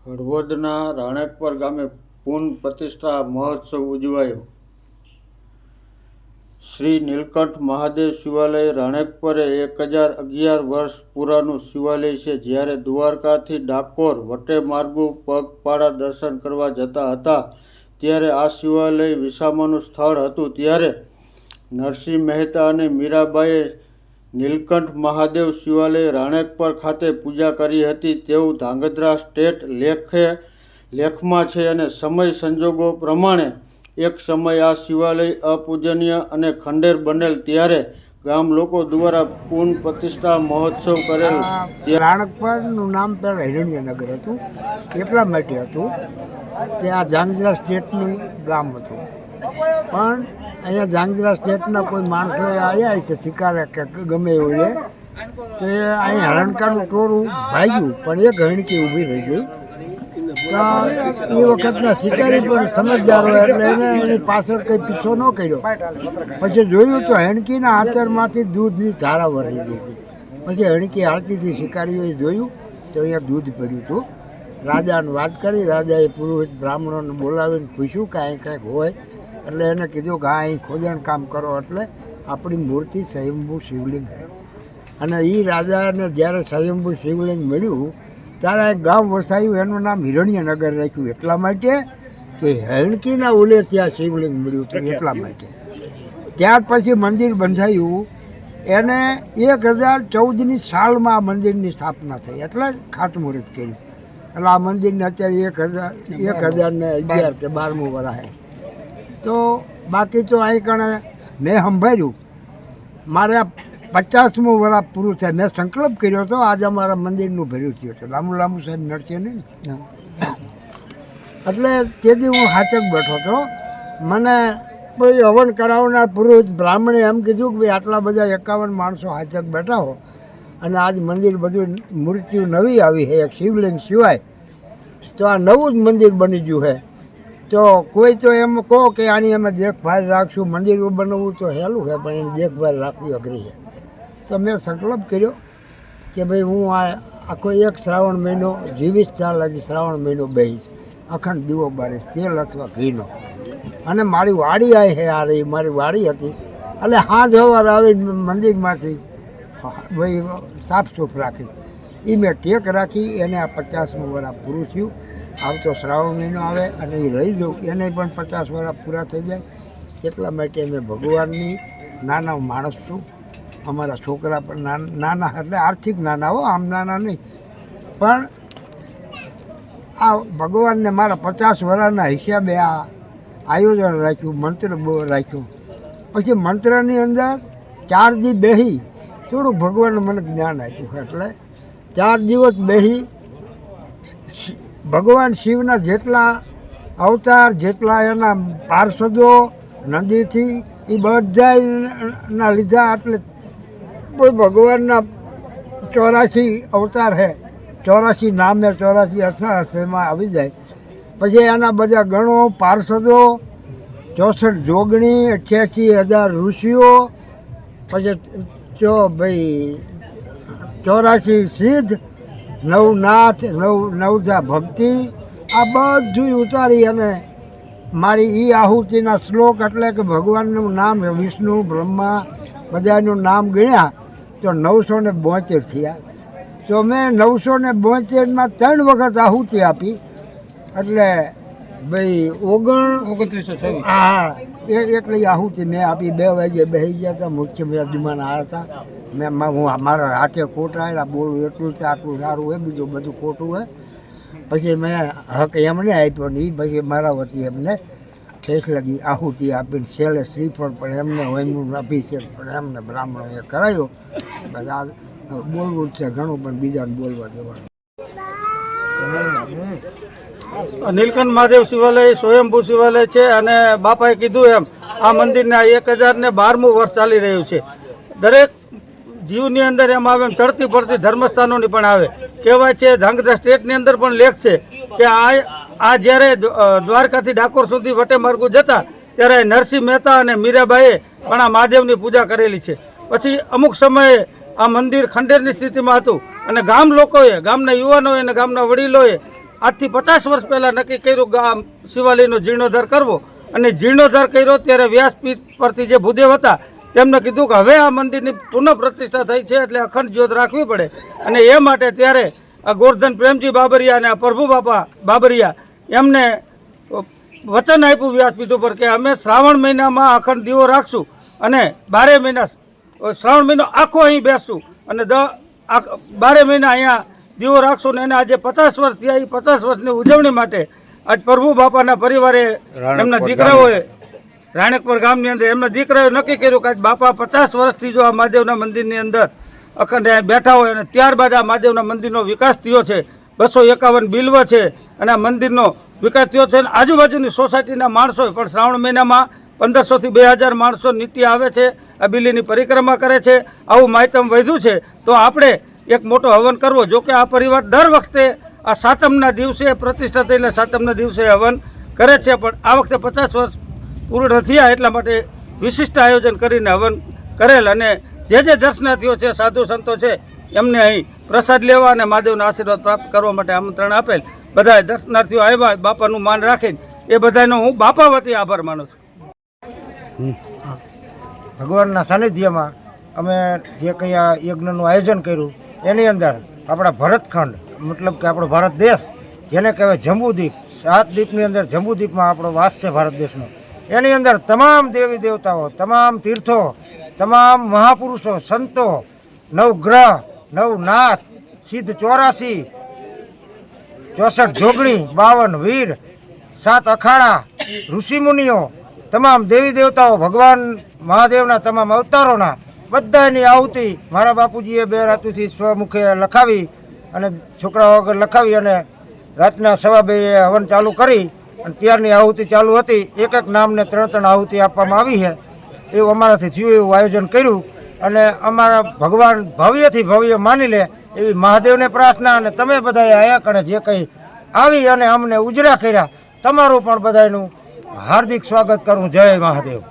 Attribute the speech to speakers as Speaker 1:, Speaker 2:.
Speaker 1: હળવદના રાણેકપર ગામે પુન પ્રતિષ્ઠા મહોત્સવ ઉજવાયો। શ્રી નીલકંઠ મહાદેવ શિવાલય રાણેકપરે 1011 વર્ષ પુરાનું શિવાલય છે। જ્યારે દ્વારકાથી ડાકોર વટે માર્ગો પગપાળા દર્શન કરવા જતા હતા ત્યારે આ શિવાલય વિસામાનું સ્થળ હતું। ત્યારે નરસિંહ મહેતા અને મીરાબાઈએ નીલકંઠ મહાદેવ શિવાલય રાણેકપર ખાતે પૂજા કરી હતી તેવું ધાંગધ્રા સ્ટેટ લેખમાં છે। અને સમય સંજોગો પ્રમાણે એક સમય આ શિવાલય અપૂજનીય અને ખંડેર બનેલ ત્યારે ગામ લોકો દ્વારા પુન પ્રતિષ્ઠા મહોત્સવ કરેલ।
Speaker 2: રાણકપરનું નામ પહેલાં હિરણ્યનગર હતું, એટલા માટે હતું કે આ ધાંગધ્રા સ્ટેટનું ગામ હતું। પણ અહીંયા ધાંગધ્રા સ્ટેટના કોઈ માણસો આવ્યા છે શિકારે કે ગમે એવું લે તો એ અહીં હરણકાનું ટોળું ભાગ્યું, પણ એક હરણકી ઊભી રહી ગઈ। તો એ વખતના શિકારી પણ સમજદાર હોય એટલે એને એની પાછળ કંઈ પીછો ન કર્યો। પછી જોયું તો હણકીના આંતરમાંથી દૂધની ધારા વળી ગઈ હતી। પછી હણકી હાલતી હતી, શિકારીઓએ જોયું તો અહીંયા દૂધ પડ્યું હતું। રાજાને વાત કરી, રાજાએ પુરોહિત બ્રાહ્મણોને બોલાવીને પૂછ્યું કે અહીં કંઈક હોય, એટલે એને કીધું કે અહીં ખોદણ કામ કરો એટલે આપણી મૂર્તિ સ્વયંભૂ શિવલિંગ છે। અને એ રાજાને જ્યારે સ્વયંભૂ શિવલિંગ મળ્યું ત્યારે એક ગામ વસાયું, એનું નામ હિરણ્યનગર રાખ્યું એટલા માટે કે હણકીના ઉલે ત્યાં શિવલિંગ મળ્યું હતું એટલા માટે। ત્યાર પછી મંદિર બંધાયું, એને 1014ની સાલમાં આ મંદિરની સ્થાપના થઈ એટલે ખાતમુહૂર્ત કર્યું। એટલે આ મંદિરને અત્યારે 1011 કે 12મું વરાય। તો બાકી તો અહીં કણે મેં સંભાળ્યું, મારે 50મું વર્ષ પૂરું થાય, મેં સંકલ્પ કર્યો હતો આજે અમારા મંદિરનું ભર્યું થયું હતું। લાંબુ સાહેબ નડશે નહીં, એટલે તેથી હું હાચક બેઠો હતો। મને કોઈ હવન કરાવનાર પુરોહિત બ્રાહ્મણે એમ કીધું કે ભાઈ આટલા બધા 51 માણસો હાચક બેઠા હો અને આજ મંદિર બધું મૂર્તિઓ નવી આવી છે, એક શિવલિંગ સિવાય તો આ નવું જ મંદિર બની ગયું છે। તો કોઈ તો એમ કહો કે આની અમે દેખભાળ રાખશું, મંદિર બનાવવું તો હેલું છે પણ એની દેખભાળ રાખવી અઘરી છે। તો મેં સંકલ્પ કર્યો કે ભાઈ હું આખો એક શ્રાવણ મહિનો જીવીશ, ચાલ હજી શ્રાવણ મહિનો બેસીશ, અખંડ દીવો બાળીશ તેલ અથવા ઘીનો। અને મારી વાડી આવી છે, આ રહી મારી વાડી હતી, એટલે સાંજ સવાર આવી મંદિરમાંથી ભાઈ સાફ સૂફ રાખીશ। એ મેં ટેક રાખી, એને આ 50મું વર્ષ પૂરું થયું। આવતો શ્રાવણ મહિનો આવે અને એ રહી જાઉં, એને પણ 50 વર્ષ પૂરા થઈ જાય। એટલા માટે મેં ભગવાનની નાના માણસ છું, અમારા છોકરા પણ નાના એટલે આર્થિક નાના હો, આમ નાના નહીં, પણ આ ભગવાનને મારા 50 વર્ષના હિસાબે આ આયોજન રાખ્યું, મંત્ર રાખ્યું। પછી મંત્રની અંદર 4 દી બેસી થોડુંક ભગવાનને મને જ્ઞાન આપ્યું, એટલે 4 દિવસ બેસી ભગવાન શિવના જેટલા અવતાર, જેટલા એના પાર્ષદો નદીથી એ બધાના લીધા, એટલે કોઈ ભગવાનના 84 અવતાર છે, 84 નામ ને 84 અર્થ એમાં આવી જાય। પછી એના બધા ગણો પાર્ષદો, 64 જોગણી, 88,000 ઋષિઓ, પછી ભાઈ 84 સિદ્ધ, 9 નાથ, 9 ભક્તિ, આ બધું ઉતારી અને મારી એ આહુતિના શ્લોક એટલે કે ભગવાનનું નામ વિષ્ણુ બ્રહ્મા બધાનું નામ ગણ્યા તો 972 થયા। તો મેં 972માં 3 વખત આહુતિ આપી, એટલે ભાઈ 2926 હા એટલી આહુતિ મેં આપી। 2 વાગે બેસી ગયા હતા, મુખ્ય યજમાન આવ્યા હતા, હું મારા હાથે ખોટાયેલા બોલું એટલું છે, આટલું સારું હોય, બીજું બધું ખોટું હોય। પછી મેં હક એમને આપ્યો ને એ પછી મારા વતી એમને ઠેસ લગી આહુતિ આપીને છેલ્લે શ્રીફળ પણ એમને હોમનું અભિષેક પણ એમને બ્રાહ્મણોએ કરાયો। બસ આ બોલવું જ છે ઘણું, પણ બીજાને બોલવા દેવાનું।
Speaker 1: નીલકંઠ મહાદેવ શિવાલય સ્વયંભૂ શિવાલય છે અને બાપાએ કીધું એમ આ મંદિરને 1012મું વર્ષ ચાલી રહ્યું છે। દરેક જીવની અંદર એમ આવે એમ ચડતી પડતી ધર્મસ્થાનોની પણ આવે। કહેવાય છે ધાંગધ્રા સ્ટેટની અંદર પણ લેખ છે કે આ જ્યારે દ્વારકાથી ડાકોર સુધી વટે માર્ગો જતા ત્યારે નરસિંહ મહેતા અને મીરાબાઈએ પણ આ મહાદેવની પૂજા કરેલી છે। પછી અમુક સમયે આ મંદિર ખંડેરની સ્થિતિમાં હતું અને ગામ લોકોએ, ગામના યુવાનોએ અને ગામના વડીલોએ
Speaker 3: આજથી 50 વર્ષ પહેલાં નક્કી કર્યું ગામ શિવાલયનો જીર્ણોદ્ધાર કરવો અને જીર્ણોદ્ધાર કર્યો ત્યારે વ્યાસપીઠ પરથી જે ભૂદેવ હતા તેમને કીધું કે હવે આ મંદિરની પુનઃ પ્રતિષ્ઠા થઈ છે એટલે અખંડ જ્યોત રાખવી પડે અને એ માટે ત્યારે આ ગોરધન પ્રેમજી બાબરિયા અને આ પ્રભુ બાપા બાબરિયા એમને વચન આપ્યું વ્યાસપીઠ ઉપર કે અમે શ્રાવણ મહિનામાં અખંડ દીવો રાખશું અને 12 મહિના શ્રાવણ મહિનો આખો અહીં બેસશું અને 12 મહિના અહીંયા દીવો રાખશું ને એને આજે 50 વર્ષ થયા એ 50 વર્ષની ઉજવણી માટે આજ પ્રભુ બાપાના પરિવારે એમના દીકરાઓએ રાણેકપર ગામની અંદર એમના દીકરાઓએ નક્કી કર્યું કે આજ બાપા 50 વર્ષથી જો આ મહાદેવના મંદિરની અંદર અખંડ બેઠા હોય અને ત્યારબાદ આ મહાદેવના મંદિરનો વિકાસ થયો છે 251 બિલ્વ છે અને આ મંદિરનો વિકાસ થયો છે અને આજુબાજુની સોસાયટીના માણસો પણ શ્રાવણ મહિનામાં 1500 થી 2000 માણસો નિત્ય આવે છે આ બિલીની પરિક્રમા કરે છે આવું માહિતમ વધ્યું છે તો આપણે એક મોટો હવન કરવો જો કે આ પરિવાર દર વખતે આ સાતમના દિવસે પ્રતિષ્ઠા થઈને સાતમના દિવસે હવન કરે છે પણ આ વખતે 50 વર્ષ પૂર્ણ થયા એટલા માટે વિશિષ્ટ આયોજન કરીને હવન કરેલ અને જે દર્શનાર્થીઓ છે સાધુ સંતો છે એમને અહીં પ્રસાદ લેવા અને મહાદેવના આશીર્વાદ પ્રાપ્ત કરવા માટે આમંત્રણ આપેલ બધા દર્શનાર્થીઓ આવ્યા બાપાનું માન રાખીને એ બધાનો હું બાપા વતી આભાર માનું છું.
Speaker 4: ભગવાનના સાનિધ્યમાં અમે જે કંઈ આ યજ્ઞનું આયોજન કર્યું એની અંદર આપણા ભરતખંડ મતલબ કે આપણો ભારત દેશ જેને કહેવાય જંબુદ્વીપ 7 દ્વીપની અંદર જંબુદ્વીપમાં આપણો વાસ છે ભારત દેશનો એની અંદર તમામ દેવી દેવતાઓ તમામ તીર્થો તમામ મહાપુરુષો સંતો નવગ્રહ નવનાથ સિદ્ધ 84 64 જોગણી 52 વીર 7 અખાડા ઋષિમુનિઓ તમામ દેવી દેવતાઓ ભગવાન મહાદેવના તમામ અવતારોના બધાની આહુતિ મારા બાપુજીએ 2 રાતુથી સ્વમુખે લખાવી અને છોકરાઓ વગર લખાવી અને રાતના 2:30 હવન ચાલુ કરી અને ત્યારની આહુતિ ચાલુ હતી એક નામને 3 આહુતિ આપવામાં આવી છે એવું અમારાથી થયું એવું આયોજન કર્યું અને અમારા ભગવાન ભવ્યથી ભવ્ય માની લે એવી મહાદેવને પ્રાર્થના અને તમે બધાએ આયા કણે જે કંઈ આવી અને અમને ઉજરા કર્યા તમારું પણ બધાનું હાર્દિક સ્વાગત કરું. જય મહાદેવ.